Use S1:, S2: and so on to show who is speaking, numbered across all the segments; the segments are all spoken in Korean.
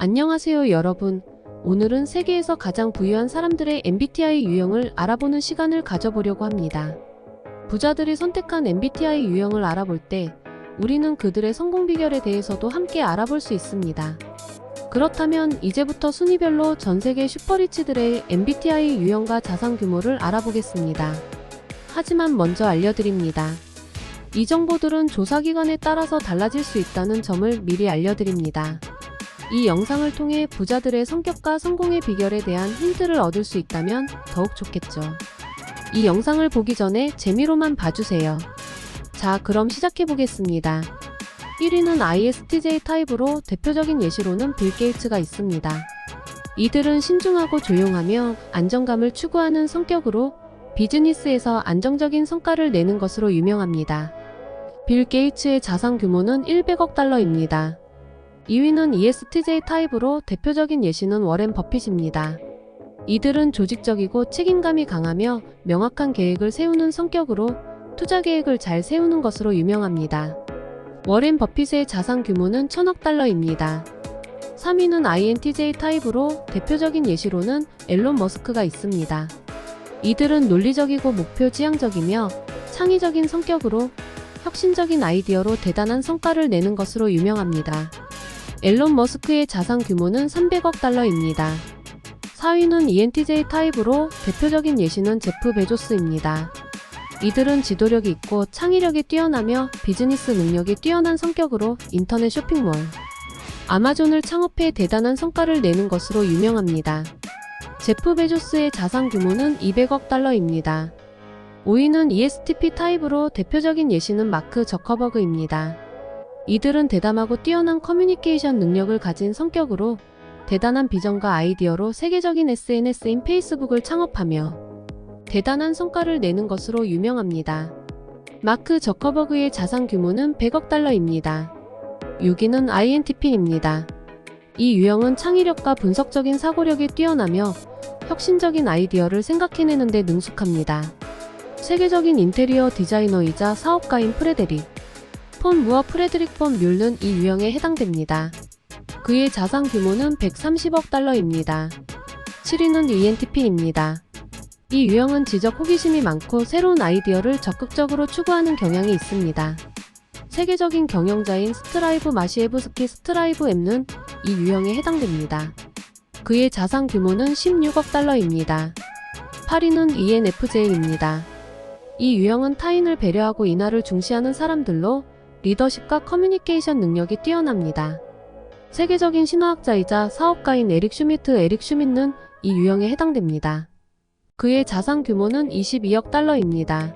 S1: 안녕하세요 여러분. 오늘은 세계에서 가장 부유한 사람들의 MBTI 유형을 알아보는 시간을 가져보려고 합니다. 부자들이 선택한 MBTI 유형을 알아볼 때 우리는 그들의 성공 비결에 대해서도 함께 알아볼 수 있습니다. 그렇다면 이제부터 순위별로 전 세계 슈퍼리치들의 MBTI 유형과 자산 규모를 알아보겠습니다. 하지만 먼저 알려드립니다. 이 정보들은 조사기관에 따라서 달라질 수 있다는 점을 미리 알려드립니다. 이 영상을 통해 부자들의 성격과 성공의 비결에 대한 힌트를 얻을 수 있다면 더욱 좋겠죠. 이 영상을 보기 전에 재미로만 봐주세요. 자, 그럼 시작해보겠습니다. 1위는 ISTJ 타입으로 대표적인 예시로는 빌 게이츠가 있습니다. 이들은 신중하고 조용하며 안정감을 추구하는 성격으로 비즈니스에서 안정적인 성과를 내는 것으로 유명합니다. 빌 게이츠의 자산 규모는 100억 달러입니다. 2위는 ESTJ 타입으로 대표적인 예시는 워렌 버핏입니다. 이들은 조직적이고 책임감이 강하며 명확한 계획을 세우는 성격으로 투자 계획을 잘 세우는 것으로 유명합니다. 워렌 버핏의 자산 규모는 1000억 달러입니다. 3위는 INTJ 타입으로 대표적인 예시로는 앨런 머스크가 있습니다. 이들은 논리적이고 목표 지향적이며 창의적인 성격으로 혁신적인 아이디어로 대단한 성과를 내는 것으로 유명합니다. 앨런 머스크의 자산 규모는 300억 달러입니다. 4위는 ENTJ 타입으로 대표적인 예시는 제프 베조스입니다. 이들은 지도력이 있고 창의력이 뛰어나며 비즈니스 능력이 뛰어난 성격으로 인터넷 쇼핑몰, 아마존을 창업해 대단한 성과를 내는 것으로 유명합니다. 제프 베조스의 자산 규모는 200억 달러입니다. 5위는 ESTP 타입으로 대표적인 예시는 마크 저커버그입니다. 이들은 대담하고 뛰어난 커뮤니케이션 능력을 가진 성격으로 대단한 비전과 아이디어로 세계적인 SNS인 페이스북을 창업하며 대단한 성과를 내는 것으로 유명합니다. 마크 저커버그의 자산 규모는 100억 달러입니다. 6위는 INTP입니다. 이 유형은 창의력과 분석적인 사고력이 뛰어나며 혁신적인 아이디어를 생각해내는 데 능숙합니다. 세계적인 인테리어 디자이너이자 사업가인 프레데릭 폰 무어 프레드릭 폰 뮬는 이 유형에 해당됩니다. 그의 자산 규모는 130억 달러입니다. 7위는 ENTP입니다. 이 유형은 지적 호기심이 많고 새로운 아이디어를 적극적으로 추구하는 경향이 있습니다. 세계적인 경영자인 스트라이브 마시에브스키 스트라이브 M는 이 유형에 해당됩니다. 그의 자산 규모는 16억 달러입니다. 8위는 ENFJ입니다. 이 유형은 타인을 배려하고 인하를 중시하는 사람들로 리더십과 커뮤니케이션 능력이 뛰어납니다. 세계적인 신화학자이자 사업가인 에릭 슈미트는 이 유형에 해당됩니다. 그의 자산 규모는 22억 달러입니다.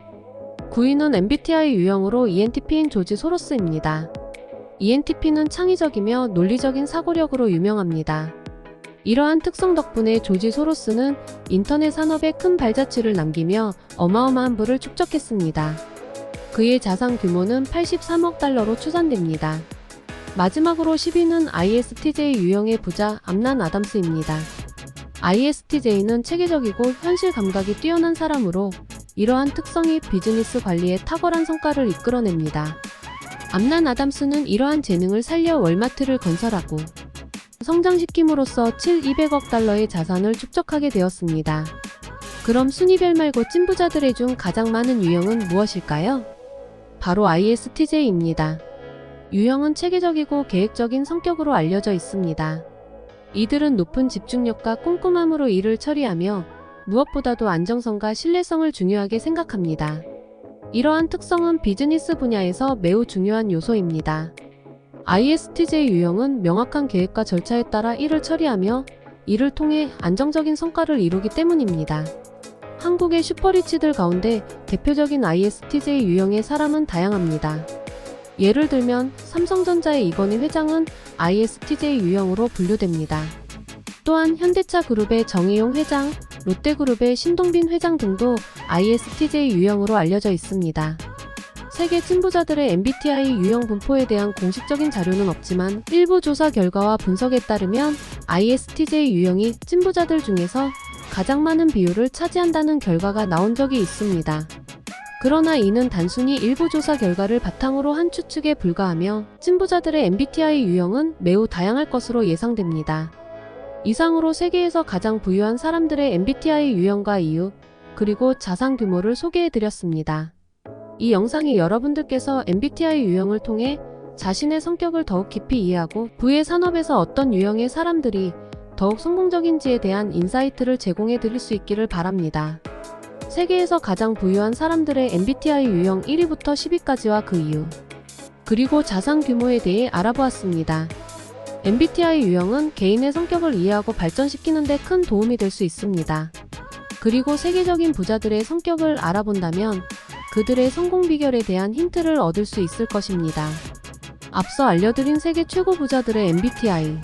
S1: 9위는 MBTI 유형으로 ENTP인 조지 소로스입니다. ENTP는 창의적이며 논리적인 사고력으로 유명합니다. 이러한 특성 덕분에 조지 소로스는 인터넷 산업에 큰 발자취를 남기며 어마어마한 부를 축적했습니다. 그의 자산 규모는 83억 달러로 추산됩니다. 마지막으로 10위는 ISTJ 유형의 부자 암란 아담스입니다. ISTJ는 체계적이고 현실 감각이 뛰어난 사람으로 이러한 특성이 비즈니스 관리에 탁월한 성과를 이끌어냅니다. 암란 아담스는 이러한 재능을 살려 월마트를 건설하고 성장시킴으로써 200억 달러의 자산을 축적하게 되었습니다. 그럼 순위별 말고 찐부자들의 중 가장 많은 유형은 무엇일까요? 바로 ISTJ입니다. 유형은 체계적이고 계획적인 성격으로 알려져 있습니다. 이들은 높은 집중력과 꼼꼼함으로 일을 처리하며 무엇보다도 안정성과 신뢰성을 중요하게 생각합니다. 이러한 특성은 비즈니스 분야에서 매우 중요한 요소입니다. ISTJ 유형은 명확한 계획과 절차에 따라 일을 처리하며 이를 통해 안정적인 성과를 이루기 때문입니다. 한국의 슈퍼리치들 가운데 대표적인 ISTJ 유형의 사람은 다양합니다. 예를 들면 삼성전자의 이건희 회장은 ISTJ 유형으로 분류됩니다. 또한 현대차 그룹의 정의용 회장, 롯데그룹의 신동빈 회장 등도 ISTJ 유형으로 알려져 있습니다. 세계 찐부자들의 MBTI 유형 분포에 대한 공식적인 자료는 없지만 일부 조사 결과와 분석에 따르면 ISTJ 유형이 찐부자들 중에서 가장 많은 비율을 차지한다는 결과가 나온 적이 있습니다. 그러나 이는 단순히 일부 조사 결과를 바탕으로 한 추측에 불과하며 찐부자들의 MBTI 유형은 매우 다양할 것으로 예상됩니다. 이상으로 세계에서 가장 부유한 사람들의 MBTI 유형과 이유, 그리고 자산 규모를 소개해드렸습니다. 이 영상이 여러분들께서 MBTI 유형을 통해 자신의 성격을 더욱 깊이 이해하고 부의 산업에서 어떤 유형의 사람들이 더욱 성공적인지에 대한 인사이트를 제공해 드릴 수 있기를 바랍니다. 세계에서 가장 부유한 사람들의 MBTI 유형 1위부터 10위까지와 그 이유, 그리고 자산 규모에 대해 알아보았습니다. MBTI 유형은 개인의 성격을 이해하고 발전시키는 데 큰 도움이 될 수 있습니다. 그리고 세계적인 부자들의 성격을 알아본다면 그들의 성공 비결에 대한 힌트를 얻을 수 있을 것입니다. 앞서 알려드린 세계 최고 부자들의 MBTI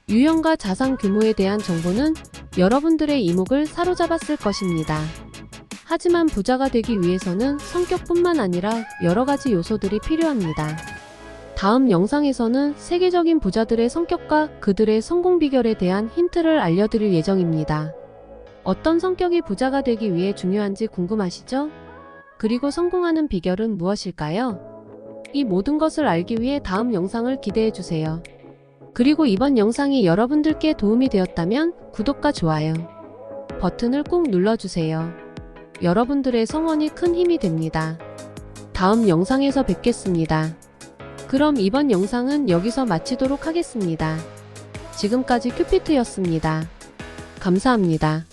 S1: 유형과 자산 규모에 대한 정보는 여러분들의 이목을 사로잡았을 것입니다. 하지만 부자가 되기 위해서는 성격뿐만 아니라 여러 가지 요소들이 필요합니다. 다음 영상에서는 세계적인 부자들의 성격과 그들의 성공 비결에 대한 힌트를 알려드릴 예정입니다. 어떤 성격이 부자가 되기 위해 중요한지 궁금하시죠? 그리고 성공하는 비결은 무엇일까요? 이 모든 것을 알기 위해 다음 영상을 기대해주세요. 그리고 이번 영상이 여러분들께 도움이 되었다면 구독과 좋아요 버튼을 꼭 눌러주세요. 여러분들의 성원이 큰 힘이 됩니다. 다음 영상에서 뵙겠습니다. 그럼 이번 영상은 여기서 마치도록 하겠습니다. 지금까지 큐피트였습니다. 감사합니다.